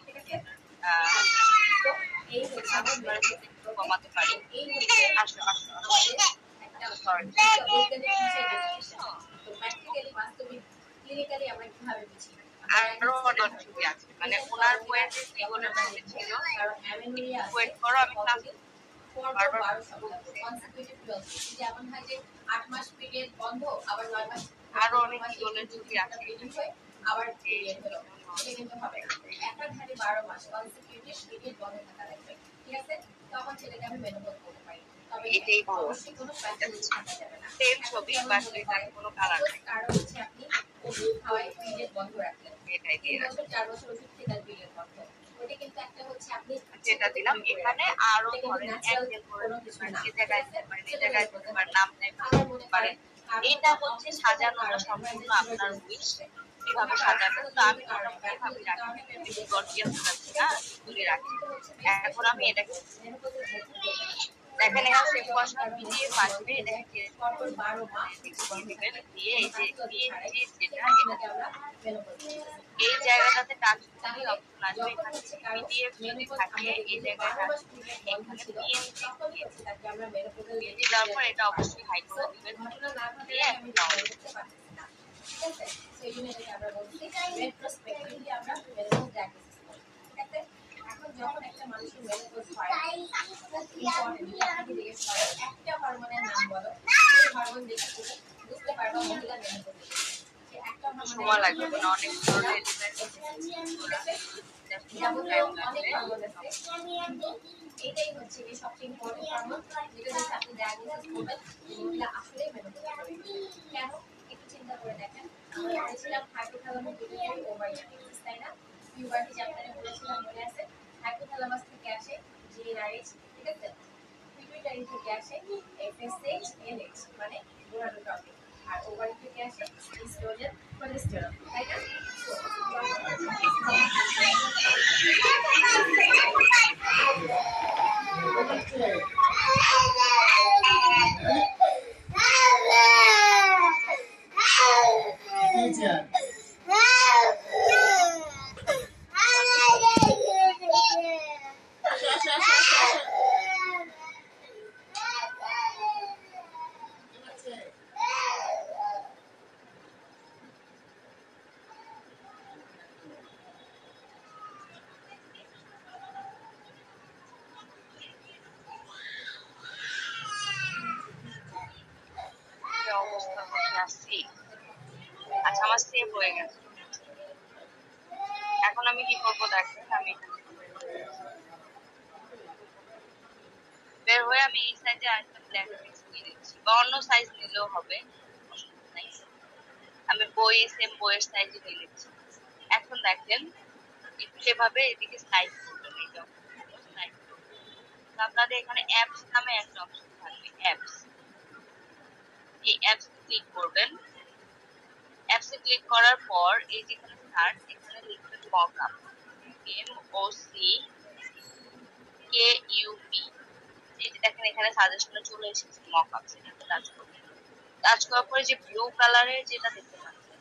ঠিক আছে তো এই হচ্ছে আমরা কমাতে পারি আসলে একটা বৈজ্ঞানিক বিষয় তো প্র্যাকটিক্যালি বাস্তবিক ক্লিনিক্যালি আমরা কিভাবে বুঝি আরো অনেক ছবি আছে মানে ওনার বইয়ের যে জীবনের ছবি ছিল ওয়েট করো আমি ক্লাস যেমন হয় যে 8 মাস পিরিয়ড বন্ধ আবার 9 মাস আরো অনেক জীবনের ছবি আছে আবার পিরিয়ড হলো এটা কিন্তু হবে একটা ধারে 12 মাস কনসিকিউটিভ পিরিয়ড বন্ধ থাকা লাগবে ঠিক আছে তখন ছেলেকে আমি মেনোপজ করতে পারি তবে এটাই অবশ্যই কোনো প্যাকেজ থাকা যাবে না সেম ছবি বাট এটার কোনো কালার নেই কারণ হচ্ছে আপনি ওষুধ খাওয়াই পিরিয়ড বন্ধ রাখলেন এটাই দিয়ে 4 বছর ওষুধ খেলে পিরিয়ড বন্ধ ওটা কিন্তু একটা হচ্ছে আপনি যেটা দিলাম এখানে আরো ধরেন অ্যাঙ্গেল করে এই জায়গায় এই জায়গায় নাম দিতে পারেন এটা হচ্ছে সাজানোটা সম্পূর্ণ আপনার উইশ কিভাবে সাজাবেন তো আমি কিভাবে রাখি গর্জিয়াস রাখছি না তুলে রাখি এখন আমি এটাকে দেখেন এখানে সেম কষ্ট দিয়ে পাশে দেখেন 12 মাস দিয়ে এই যে যেটা এই জায়গাটাতে টাচ করলে অপশন আসবে এখানে পিডিএফ যদি থাকে এই জায়গাটা এখানে পিএনজি তারপর এটা অবশ্যই হাইড করে দিবেন দিয়ে এখন ডাউনলোড করতে পারবেন ঠিক আছে সেই জন্য এটা আমরা বলছি রেট্রোস্পেক্টিভলি আমরা মেনোপজ ডায়াগনোসিস করি ঠিক আছে এখন যখন একটা মানুষের মেনোপজ হয় একটা হরমোনের নাম বলো এই হরমোন দেখে বুঝতে পারবা মহিলা মেনোপজ সময় লাগবে মানে অনেক ধরনের এটাই হচ্ছে কি সবচেয়ে ইম্পর্টেন্ট হরমোন যেটা দেখে আপনি ডায়াগনোসিস করবেন মহিলা আসলে মেনোপজ কেন একটু চিন্তা করে দেখেন আমরা বলেছিলাম হাইপোথ্যালামাস পিটুইটারি ওভারিয়ান এক্সিস তাই না পিউবার্টি চ্যাপ্টারে বলেছিলাম মনে আছে হাইপোথ্যালামাস থেকে আসে জিএনআরএইচ ঠিক আছে পিটুইটারি থেকে আসে এফএসএইচ এনএইচ মানে গোনাডোট্রপিন আর ওভারি থেকে আসে ইস্ট্রোজেন প্রোজেস্টেরন তাই না আচ্ছা আমার সেভ হয়ে গেছে এখন আমি কি করবো দেখেন আমি বের হয়ে আমি এই সাইজে আরেকটা ব্ল্যাক টেক্সট নিয়ে নিচ্ছি বা অন্য সাইজ নিলেও হবে আমি বই সেম বইয়ের সাইজে নিয়ে নিচ্ছি এখন দেখেন সেভাবে এদিকে স্লাইড করবেন এই স্লাইড আপনাদের এখানে অ্যাপস নামে একটা অপশন থাকবে অ্যাপস এই অ্যাপস ক্লিক করবেন অ্যাপসে ক্লিক করার পর এই যেখানে সার্চ এখানে লিখবেন মকআপ MOCKUP এই যে দেখেন এখানে সাজেশনে চলে এসেছে মকআপ সেটাতে টাচ করবেন টাচ করার পরে যে ব্লু কালারের যেটা দেখতে পাচ্ছেন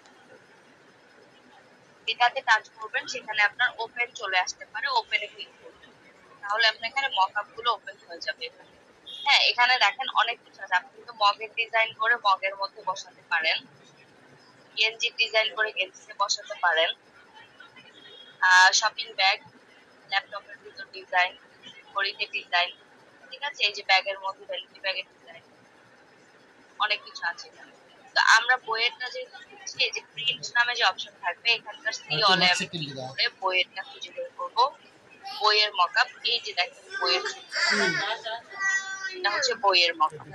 এটাতে টাচ করবেন সেখানে আপনার ওপেন চলে আসতে পারে ওপেনে ক্লিক করবেন তাহলে আপনার এখানে মকআপ গুলো ওপেন হয়ে যাবে হ্যাঁ এখানে দেখেন অনেক কিছু আছে আপনি কিন্তু মগের ডিজাইন করে মগের মধ্যে বসাতে পারেন গেঞ্জি ডিজাইন করে গেঞ্জিতে বসাতে পারেন শপিং ব্যাগ ল্যাপটপের ভিতর ডিজাইন ঘড়িতে ডিজাইন ঠিক আছে এই যে ব্যাগের মধ্যে ভ্যানিটি ব্যাগের ডিজাইন অনেক কিছু আছে তো আমরা বইয়েরটা যে খুঁজছি এই যে প্রিন্ট নামে যে অপশন থাকবে এখানকার সি অল এম করে বইয়েরটা খুঁজে বের করবো বইয়ের মকআপ এই যে দেখেন বইয়ের এটা হচ্ছে বইয়ের মকআপ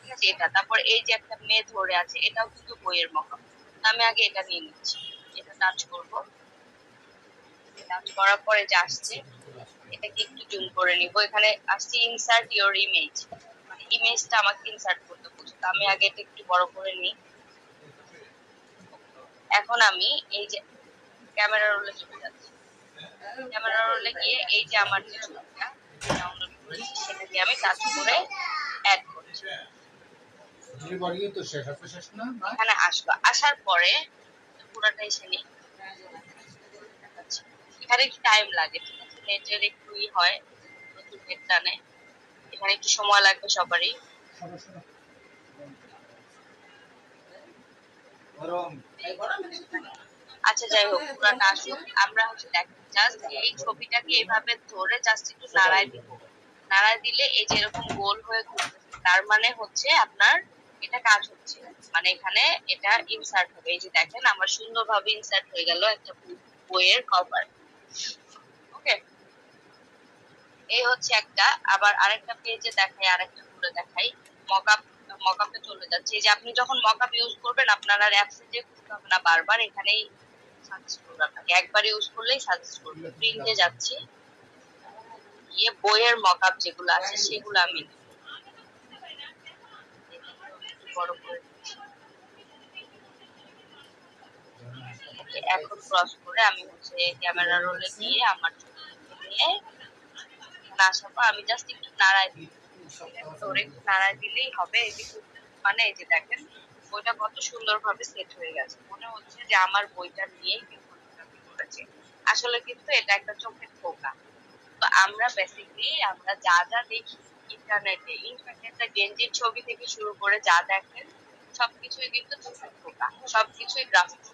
ঠিক আছে এটা তারপর এই যে একটা মেয়ে ধরে আছে এটাও কিন্তু বইয়ের মকআপ আমি আগে এটা নিয়ে নিচ্ছি এটা টাচ করবো টাচ করার পরে যে আসছে এটাকে একটু জুম করে নিব এখানে আসছে ইনসার্ট ইওর ইমেজ মানে ইমেজটা আমাকে ইনসার্ট করতে বলছে আমি আগে এটা একটু বড় করে নিই এখন আমি এই যে ক্যামেরা রোলে চলে যাচ্ছি ক্যামেরা রোলে গিয়ে এই যে আমার যে ছবিটা ডাউনলোড করেছি সেটা দিয়ে আমি টাচ করে অ্যাড করছি এখানে আসলো আসার পরে পুরোটা এসে নিই এখানে একটু টাইম লাগে, ঠিক আছে, নেটের একটু হয়, প্রচুর নেট টানে, এখানে একটু সময় লাগবে সবারই। আচ্ছা যাই হোক, পুরাটা আসুক, আমরা হচ্ছে দেখেন জাস্ট এই ছবিটাকে এইভাবে ধরে জাস্ট একটু নাড়ায় দিব, নাড়ায় দিলে এই যে এরকম গোল হয়ে ঘুরতেছে, তার মানে হচ্ছে আপনার এটা কাজ হচ্ছে, মানে এখানে এটা ইনসার্ট হবে। এই যে দেখেন আমার সুন্দরভাবে ইনসার্ট হয়ে গেল একটা বইয়ের কভার। ওকে, এই হচ্ছে একটা। আবার আরেকটা পেজে দেখাই, আরেকটা করে দেখাই। মকআপ, মকআপে চলে যাচ্ছে। এই যে আপনি যখন মকআপ ইউজ করবেন আপনার আর অ্যাপসে যে খুঁজতে হবে না বারবার, এখানেই সাজেস্ট করবে আপনাকে, একবার ইউজ করলেই সাজেস্ট করবে। প্রিন্টে যাচ্ছি, গিয়ে বইয়ের মকআপ যেগুলো আছে সেগুলো আমি বড় করে দিচ্ছি। এখন ক্রস করে আমি হচ্ছে ক্যামেরা রোলে গিয়ে আমার নিয়ে আসাবো, আমি জাস্ট একটু নাড়াই দিই, ধরে একটু নাড়াই দিলেই হবে। এই যে মানে এই যে দেখেন বইটা কত সুন্দর ভাবে সেট হয়ে গেছে, মনে হচ্ছে যে আমার বইটা নিয়েই ফটোগ্রাফি করেছে। আসলে কিন্তু এটা একটা চোখের ধোঁকা। তো আমরা বেসিক্যালি আমরা যা যা দেখি ইন্টারনেটে, ইনফ্যাক্ট একটা গেঞ্জির ছবি থেকে শুরু করে যা দেখেন সবকিছুই কিন্তু চোখের ধোঁকা, সবকিছুই গ্রাফিক্স।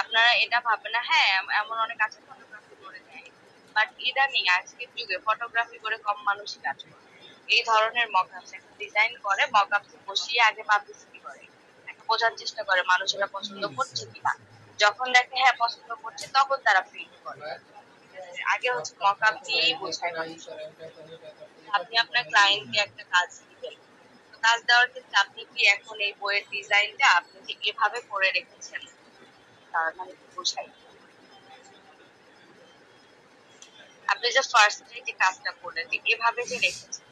আপনারা এটা ভাববেন না, হ্যাঁ এমন অনেক আছে ফটোগ্রাফি করে দেয়, বাট ইদানিং আজকের যুগে ফটোগ্রাফি করে কম মানুষই কাজ করে। এই ধরনের মকআপস একটা ডিজাইন করে, মকআপস বসিয়ে আগে পাবলিসিটি করে, একটা বোঝার চেষ্টা করে মানুষেরা পছন্দ করছে কিনা। যখন দেখে হ্যাঁ পছন্দ করছে তখন তারা প্রিন্ট করে। আগে হচ্ছে মকআপ দিয়েই বোঝায় মানুষ। আপনি আপনার ক্লায়েন্টকে একটা কাজ দিবেন, কাজ দেওয়ার ক্ষেত্রে আপনি কি এখন এই বইয়ের ডিজাইনটা আপনি যে এভাবে করে রেখেছেন তার মানে বোঝাই, আপনি যে ফার্স্টে যে কাজটা করলেন যে এভাবে যে রেখেছেন,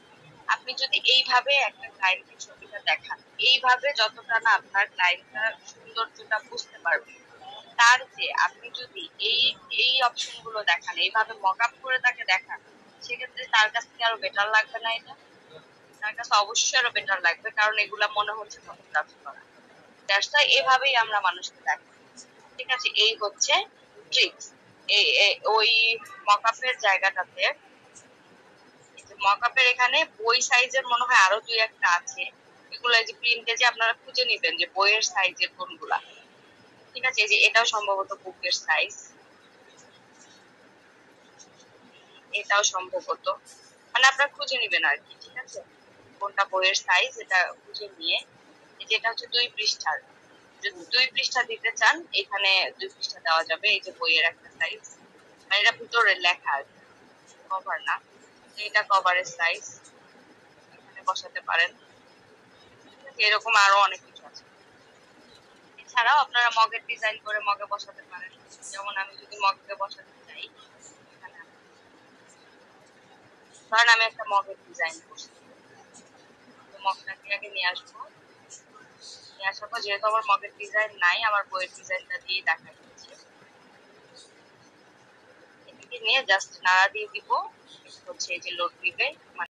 আপনি যদি এইভাবে একটা ক্লায়েন্টের ছবিটা দেখান, এইভাবে যতটা না আপনার ক্লায়েন্টটা সৌন্দর্যটা বুঝতে পারবে, তার যে আপনি যদি এই এই অপশন গুলো দেখান, এইভাবে মকআপ করে তাকে দেখান, সেক্ষেত্রে তার কাছ থেকে আরো বেটার লাগবে না? এটা তার কাছে অবশ্যই আরো বেটার লাগবে, কারণ এগুলা মনে হচ্ছে ফটোগ্রাফি করা। দ্যাটস ওয়াই এভাবেই আমরা মানুষকে দেখাই। ঠিক আছে, এই হচ্ছে ট্রিক্স। ওই মকআপের জায়গাটাতে, মকআপের এখানে বই সাইজের মনে হয় আরো দুই একটা আছে, এগুলো যে প্রিন্টে যে আপনারা খুঁজে নিবেন যে বইয়ের সাইজের কোনগুলা। ঠিক আছে, এই যে এটাও সম্ভবত বুকের সাইজ, এটাও সম্ভবত, মানে আপনারা খুঁজে নিবেন আর কি। ঠিক আছে, কোনটা বইয়ের সাইজ এটা খুঁজে নিয়ে, যেটা হচ্ছে 2 পৃষ্ঠার, যদি 2 পৃষ্ঠা দিতে চান এখানে 2 পৃষ্ঠা দেওয়া যাবে। এই যে বইয়ের একটা সাইজ, মানে এটা ভিতরে লেখা আছে, কভার না, এটা কভারের সাইজ, এখানে বসাতে পারেন। এরকম আরো অনেক কিছু আছে। এছাড়াও আপনারা মগের ডিজাইন করে মগে বসাতে পারেন, যেমন আমি যদি মগে বসাতে চাই, ধরেন আমি একটা মগের ডিজাইন করছি, মগটাকে আগে নিয়ে আসবো, নিয়ে আসার পর যেহেতু আমার মগের ডিজাইন নাই, আমার বইয়ের ডিজাইনটা দিয়ে দেখা যাচ্ছে, এটাকে নিয়ে জাস্ট নাড়া দিয়ে দিব, হচ্ছে এই যে লোড দিবে।